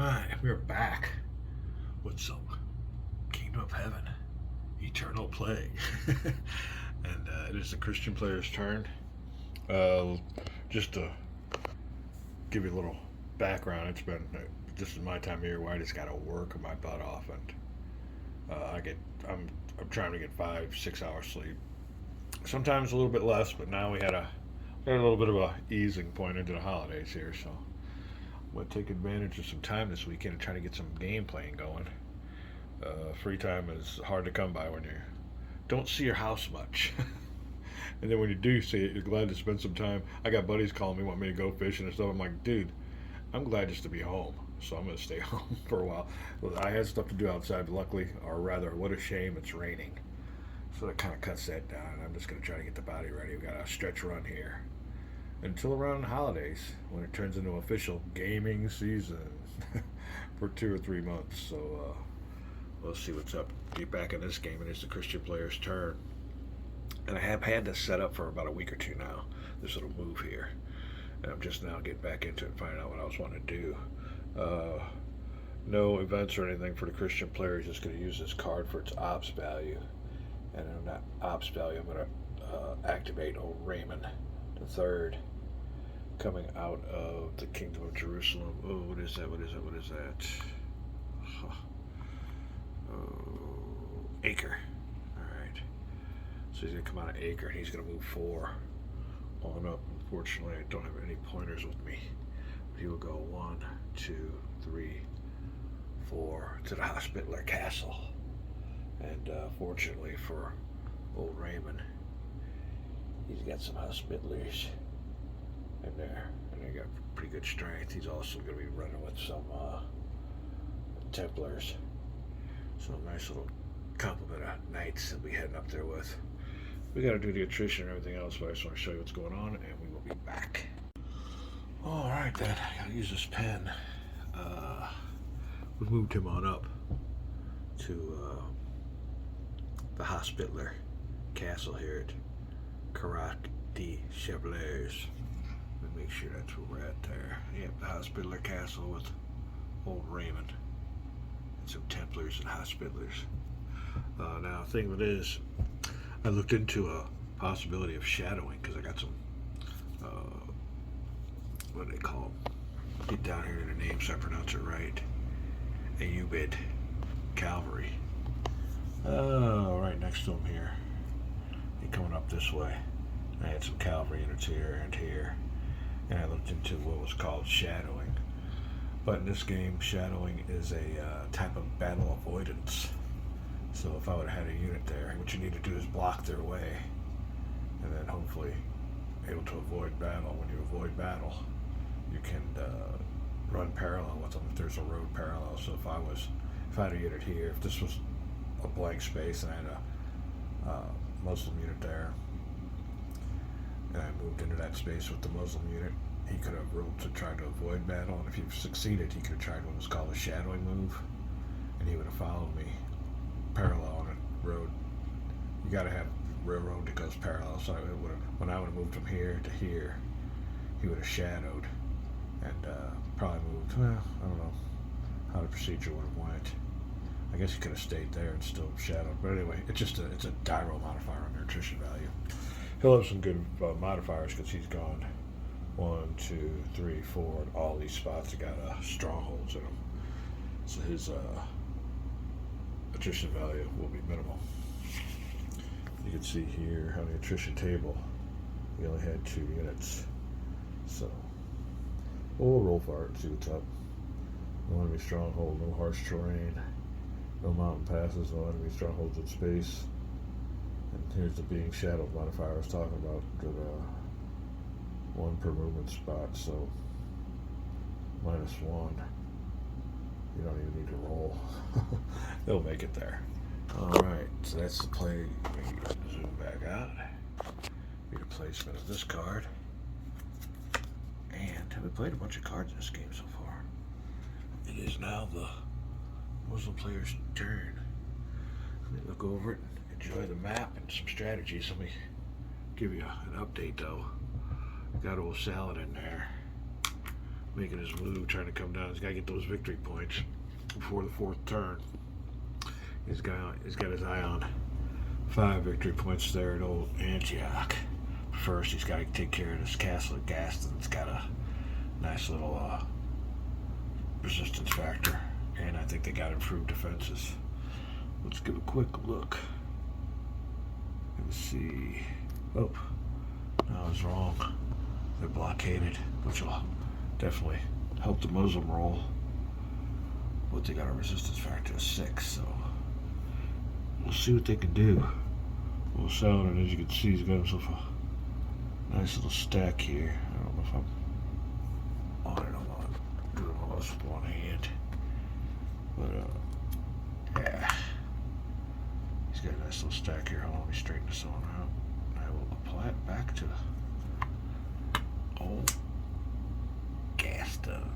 Alright, we're back with some Kingdom of Heaven, Eternal Plague. And it is the Christian player's turn. Just to give you a little background, it's been, this is my time of year where I just got to work my butt off, and I'm trying to get 5-6 hours sleep. Sometimes a little bit less, but now we had a little bit of a easing point into the holidays here, so I'm going to take advantage of some time this weekend and try to get some game playing going. Free time is hard to come by when you don't see your house much. And then when you do see it, you're glad to spend some time. I got buddies calling me, want me to go fishing and stuff. I'm like, dude, I'm glad just to be home. So I'm going to stay home for a while. I had stuff to do outside, but luckily, or rather, what a shame, it's raining. So that kind of cuts that down. I'm just going to try to get the body ready. We've got a stretch run here until around the holidays when it turns into official gaming season for 2 or 3 months. So we'll see what's up. Get back in this game, and it's the Christian player's turn. And I have had this set up for about a week or two now, this little move here. And I'm just now getting back into it and finding out what I was wanting to do. No events or anything for the Christian player. He's just going to use this card for its ops value. And on that ops value, I'm going to activate old Raymond III, coming out of the Kingdom of Jerusalem. Oh, what is that? Huh. Oh, Acre. Alright. So he's going to come out of Acre, and he's going to move 4 on up. Unfortunately, I don't have any pointers with me. But he will go 1, 2, 3, 4 to the Hospitaller Castle. And fortunately for old Raymond, he's got some Hospitallers in there, and they got pretty good strength. He's also going to be running with some Templars. So a nice little complement of knights he'll be heading up there with. We got to do the attrition and everything else, but I just want to show you what's going on, and we will be back. Alright then, I got to use this pen. We moved him on up to the Hospitaller Castle here at KoH-Saladin. Let me make sure that's where we're at there. Yep, the Hospitaller Castle with old Raymond and some Templars and Hospitallers. Now, the thing with it is, I looked into a possibility of shadowing because I got some, what do they call them? Get down here to the name so I pronounce it right. Ayyubid Cavalry. Right next to him here. And coming up this way. I had some cavalry units here and here. And I looked into what was called shadowing. But in this game, shadowing is a type of battle avoidance. So if I would have had a unit there, what you need to do is block their way. And then hopefully able to avoid battle. When you avoid battle, you can run parallel with them if there's a road parallel. So if I had a unit here, if this was a blank space and I had a Muslim unit there, and I moved into that space with the Muslim unit, he could have ruled to try to avoid battle, and if he succeeded, he could have tried what was called a shadowing move, and he would have followed me parallel on a road. You got to have railroad that goes parallel, so when I would have moved from here to here, he would have shadowed, and probably moved, well, I don't know how the procedure would have went. I guess he could have stayed there and still shadowed. But anyway, it's a Dyro modifier on their attrition value. He'll have some good modifiers because he's gone 1, 2, 3, 4. All these spots have got strongholds in them. So his attrition value will be minimal. You can see here on the attrition table, we only had 2 units. So we'll roll for it and see what's up. No enemy stronghold, no harsh terrain. No mountain passes, no enemy strongholds in space. And here's the being shadowed modifier I was talking about. Good, 1 per movement spot, so -1. You don't even need to roll. They'll make it there. Alright, so that's the play. Let me zoom back out. Be the placement of this card. And we played a bunch of cards in this game so far. It is now the Muslim player's turn. Let me look over it and enjoy the map and some strategies. Let me give you an update though. Got old Saladin there. making his move, trying to come down. He's got to get those victory points before the 4th turn. He's got his eye on 5 victory points there at old Antioch. First, he's got to take care of this castle at Gaston. It's got a nice little resistance factor, and I think they got improved defenses. Let's give a quick look. Let's see. Oh, no, I was wrong. They're blockaded, which will definitely help the Muslim roll. But they got a resistance factor of 6, so we'll see what they can do. Well, Saladin, as you can see, he's got himself a nice little stack here. I don't know if I'm on it. I'm on doing all this with one hand. But, yeah. He's got a nice little stack here. Hold on, let me straighten this on out. I will apply it back to old Gaston.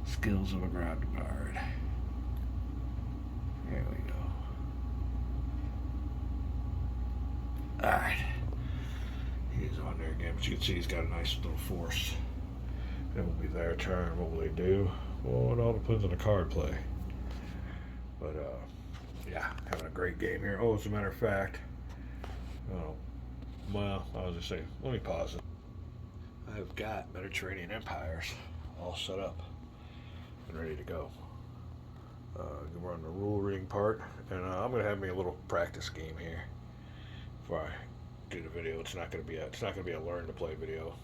Skills of a ground guard. There we go. Alright. He's on there again, but you can see he's got a nice little force. It will be their turn. What will they do? Well, it all depends on the card play. But, yeah, having a great game here. Oh, as a matter of fact, well, I was just saying, let me pause it. I've got Mediterranean Empires all set up and ready to go. We're on the rule reading part, and I'm going to have me a little practice game here before I do the video. It's not going to be a learn to play video.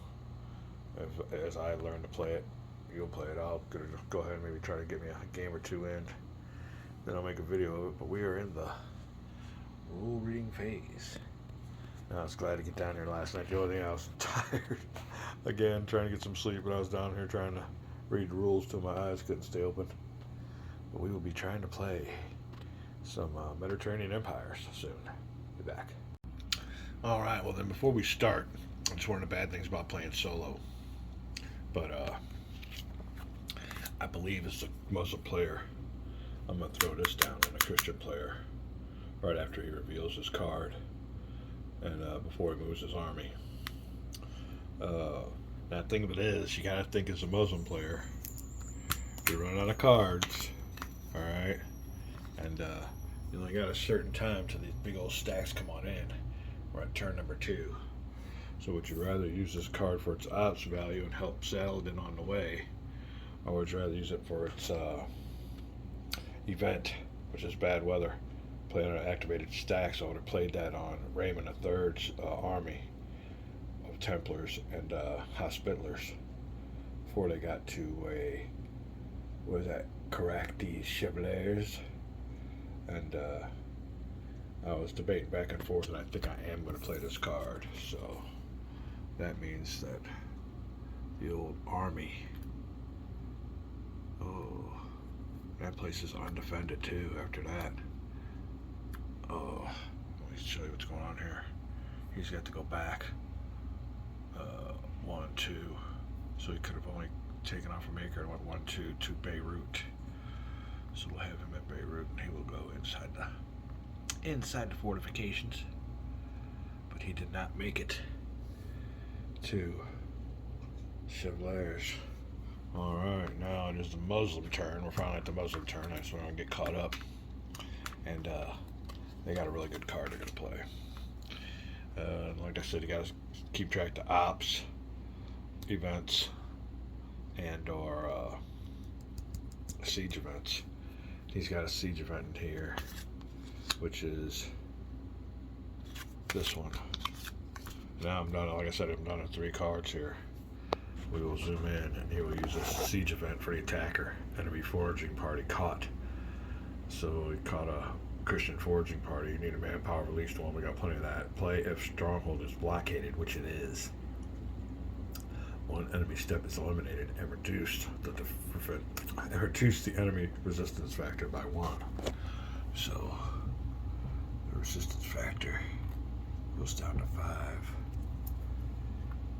As I learn to play it, you'll play it. I'll go ahead and maybe try to get me a game or two in. Then I'll make a video of it. But we are in the rule reading phase. I was glad to get down here last night. The only thing, I was tired again, trying to get some sleep, but I was down here trying to read the rules till my eyes couldn't stay open. But we will be trying to play some Mediterranean Empires soon. Be back. All right. Well, then before we start, it's one of the bad things about playing solo. But I believe as the Muslim player, I'm going to throw this down on a Christian player right after he reveals his card and before he moves his army. Now, the thing of it is, you got to think as a Muslim player, you run out of cards, all right? And you only got a certain time till these big old stacks come on in. We're at turn number 2. So would you rather use this card for its ops value and help Saladin on the way, or would you rather use it for its event, which is bad weather? Play on an activated stack, so I would have played that on Raymond III's army of Templars and Hospitallers before they got to what was that, Caractese Chevaliers. And I was debating back and forth, and I think I am going to play this card. So that means that the old army, oh, that place is undefended too after that. Oh, let me show you what's going on here. He's got to go back 1, 2, so he could have only taken off from Acre and went 1, 2 to Beirut. So we'll have him at Beirut, and he will go inside the fortifications. But he did not make it to Chevaliers. Alright, now it is the Muslim turn. We're finally at the Muslim turn. I just want to get caught up. And they got a really good card they're going to play. Like I said, you got to keep track of ops, events, and or siege events. He's got a siege event in here, which is this one. Now I'm done. Like I said, I'm done at 3 cards here. We will zoom in, and he will use a siege event for the attacker. Enemy foraging party caught. So we caught a Christian foraging party. You need a manpower of at least 1. We got plenty of that. Play if stronghold is blockaded, which it is. 1 enemy step is eliminated and reduce the enemy resistance factor by 1. So the resistance factor goes down to 5,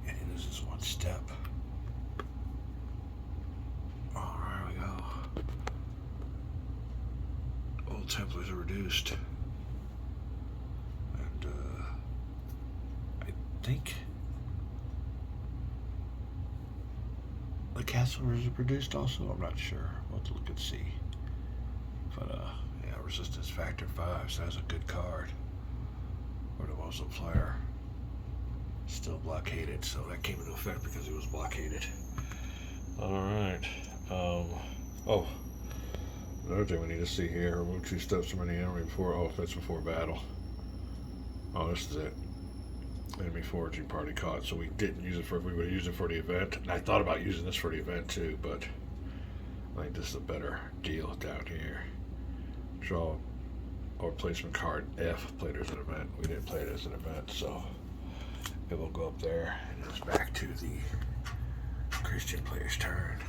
and he loses 1 step. Oh, there we go. Old Templars are reduced, and I think castle was produced also? I'm not sure. We'll have to look and see. But, yeah, resistance factor 5, so that's a good card. Or the Muslim player. Still blockaded, so that came into effect because he was blockaded. Alright. Oh. Another thing we need to see here. Remove 2 steps from any enemy before. Oh, that's before battle. Oh, this is it. Enemy foraging party caught. So we didn't use it for. We would have used it for the event. And I thought about using this for the event too, but I think this is a better deal down here. Draw or placement card F. Played as an event. We didn't play it as an event, so it will go up there, and it's back to the Christian player's turn.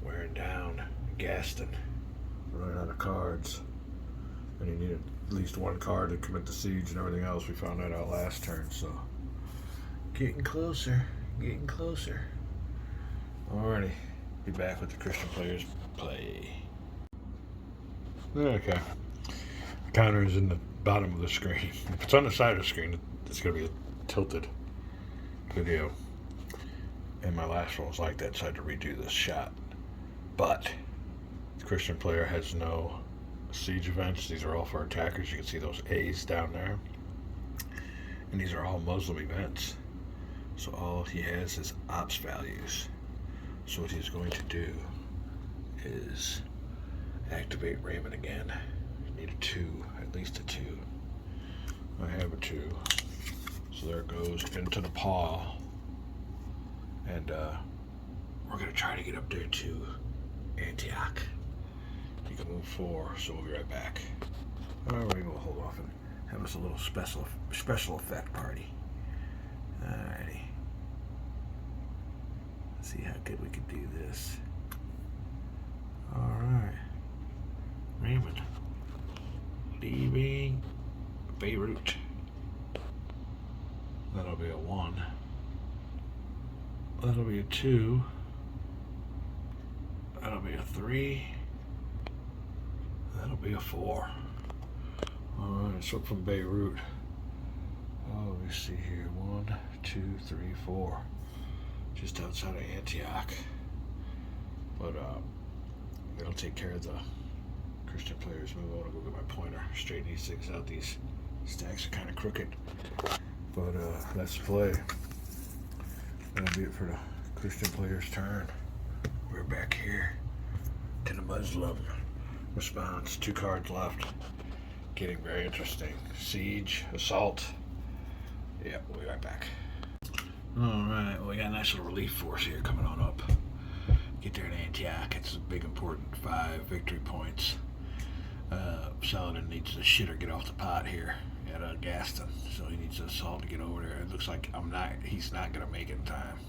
Wearing down Gaston. Running out of cards. And he needed at least 1 card to commit the siege and everything else. We found that out last turn, so getting closer. Getting closer. Alrighty. Be back with the Christian players play. Okay. The counter is in the bottom of the screen. If it's on the side of the screen, it's going to be a tilted video. And my last one was like that, so I had to redo this shot. But the Christian player has no siege events. These are all for attackers. You can see those A's down there. And these are all Muslim events. So all he has is ops values. So what he's going to do is activate Raymond again. You need a 2, at least a 2. I have a 2. So there it goes into the paw. And we're going to try to get up there to Antioch. You can move 4, so we'll be right back. Alright, we'll hold off and have us a little special effect party. Alrighty. Let's see how good we can do this. Alright. Raymond. Leaving Beirut. That'll be a 1. That'll be a 2. That'll be a 3. That'll be a 4. Alright, so from Beirut. Oh, let me see here. 1, 2, 3, 4. Just outside of Antioch. But it'll take care of the Christian players. Maybe I want to go get my pointer. Straighten these things out. These stacks are kind of crooked. But that's the play. That'll be it for the Christian player's turn. We're back here to the Muslim response. 2 cards left. Getting very interesting. Siege, assault. Yeah, we'll be right back. Alright, well, we got a nice little relief force here coming on up. Get there in Antioch. It's a big important 5 victory points. Saladin needs to shit or get off the pot here at Gaston. So he needs to assault to get over there. It looks like he's not going to make it in time.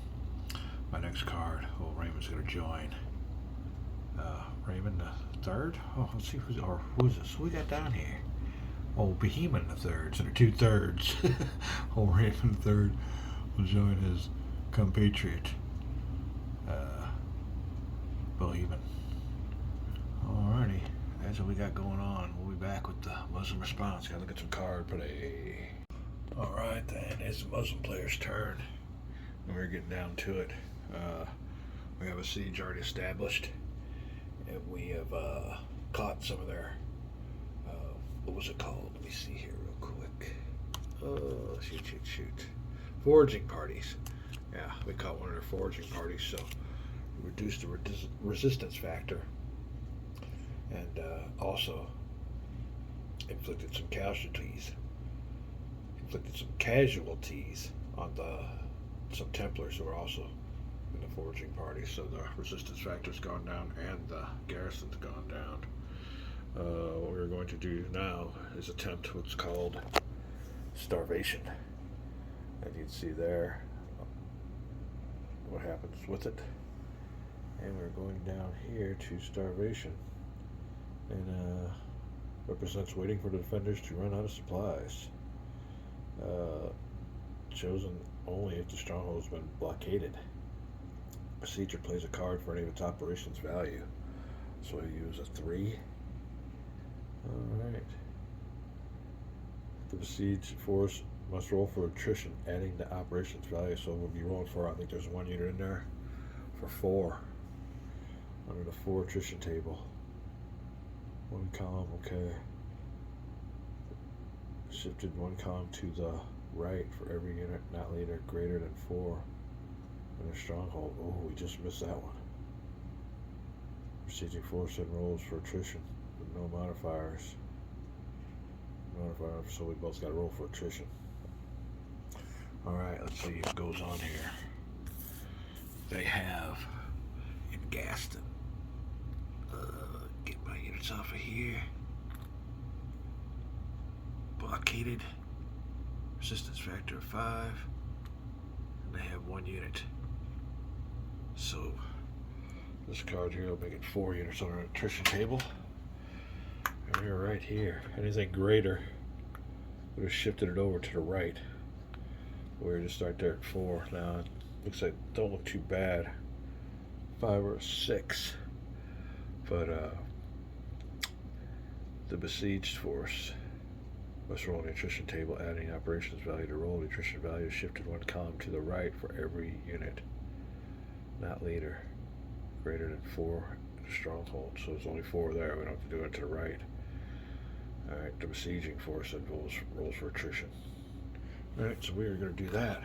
My next card. Oh, Raymond's going to join. Raymond the 3rd? Oh, let's see who's this? Who we got down here? Oh, Behemoth the 3rd. So they're 2 thirds. Oh, Raymond the 3rd will join his compatriot. Behemoth. Alrighty. That's what we got going on. We'll be back with the Muslim response. Gotta look at some card play. Alright then, it's the Muslim player's turn. And we're getting down to it. We have a siege already established. And we have caught some of their, what was it called? Let me see here real quick. Oh, shoot. Foraging parties. Yeah, we caught one of their foraging parties, so we reduced the resistance factor. And also inflicted some casualties on some Templars who are also in the foraging party. So the resistance factor's gone down and the garrison's gone down. What we're going to do now is attempt what's called Starvation. And you can see there what happens with it. And we're going down here to Starvation. And represents waiting for the defenders to run out of supplies. Chosen only if the stronghold has been blockaded. Besieger plays a card for any of its operations value. So I use a 3. Alright. The besieged force must roll for attrition, adding the operations value. So we'll be rolling for, I think there's 1 unit in there. for 4 under the 4 attrition table. 1 column, okay. Shifted 1 column to the right for every unit not leader greater than 4 in a stronghold. Oh, we just missed that one. Besieging force and rolls for attrition with no modifiers. So we both got to roll for attrition. Alright, let's see what goes on here. They have in Gaston. Get my units off of here. Blockaded. Resistance factor of 5. And they have 1 unit. So this card here will make it 4 units on our attrition table. And we're right here. Anything greater would have shifted it over to the right. We're just right there at 4. Now it looks like don't look too bad. 5 or a 6. But the besieged force must roll the attrition table, adding operations value to roll. The attrition value is shifted 1 column to the right for every unit not leader greater than 4 in a stronghold. So there's only 4 there. We don't have to do it to the right. Alright, the besieging force then rolls for attrition. Alright, so we are going to do that.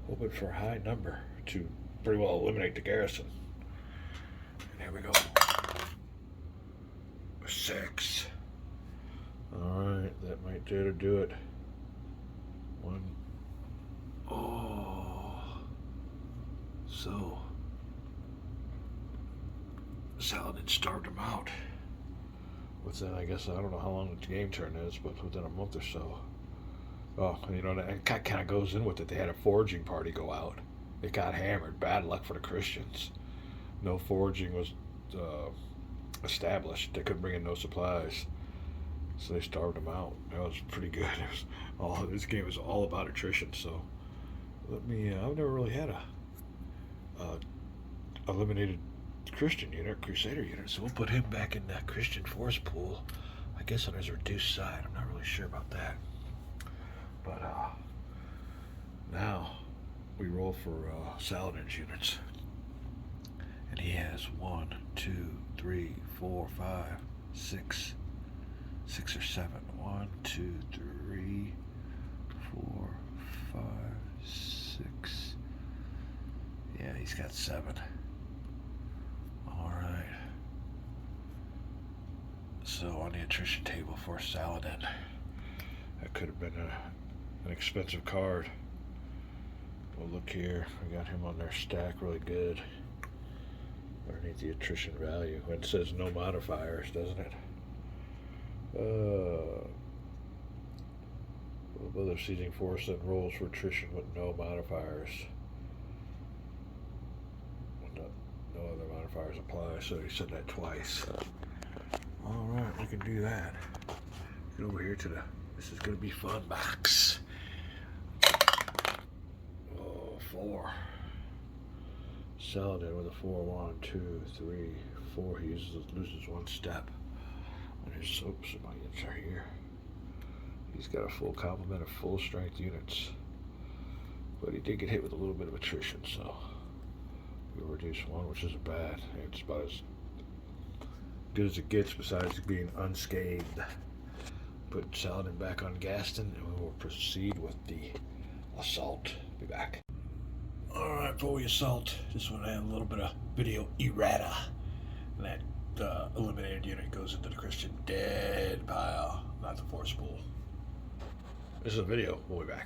Hoping for a high number to pretty well eliminate the garrison. And here we go. 6. Alright, that might dare to do it. 1. Oh. So Saladin starved him out. Within, I guess, I don't know how long the game turn is, but within a month or so. Oh, you know, that kind of goes in with it. They had a foraging party go out. It got hammered. Bad luck for the Christians. No foraging was established. They couldn't bring in no supplies. So they starved them out. That was pretty good. This game was all about attrition. So I've never really had a eliminated Christian unit, Crusader unit. So we'll put him back in that Christian force pool. I guess on his reduced side. I'm not really sure about that. But now we roll for Saladin's units. And he has 1, 2, 3, 4, 5, 6. 6 or 7. 1, 2, 3, 4, 5, 6. Yeah, he's got 7. Alright. So on the attrition table for Saladin, that could have been an expensive card. Well, look here. We got him on their stack really good. Underneath the attrition value. It says no modifiers, doesn't it? Other sieging force that rolls for attrition with no modifiers. No other modifiers apply, so he said that twice. Alright, we can do that. Get over here to this is going to be fun box. Oh, 4. Saladin with a 4, 1, 2, 3, 4. He loses 1 step. And his soaps and my units are here. He's got a full complement of full strength units. But he did get hit with a little bit of attrition, so we'll reduce 1, which isn't bad. It's about as good as it gets besides being unscathed. Put Saladin back on Gaston, and we will proceed with the assault. Be back. Alright, before we assault, just want to add a little bit of video errata. And that eliminated unit goes into the Christian dead pile, not the force pool. This is a video. We'll be back.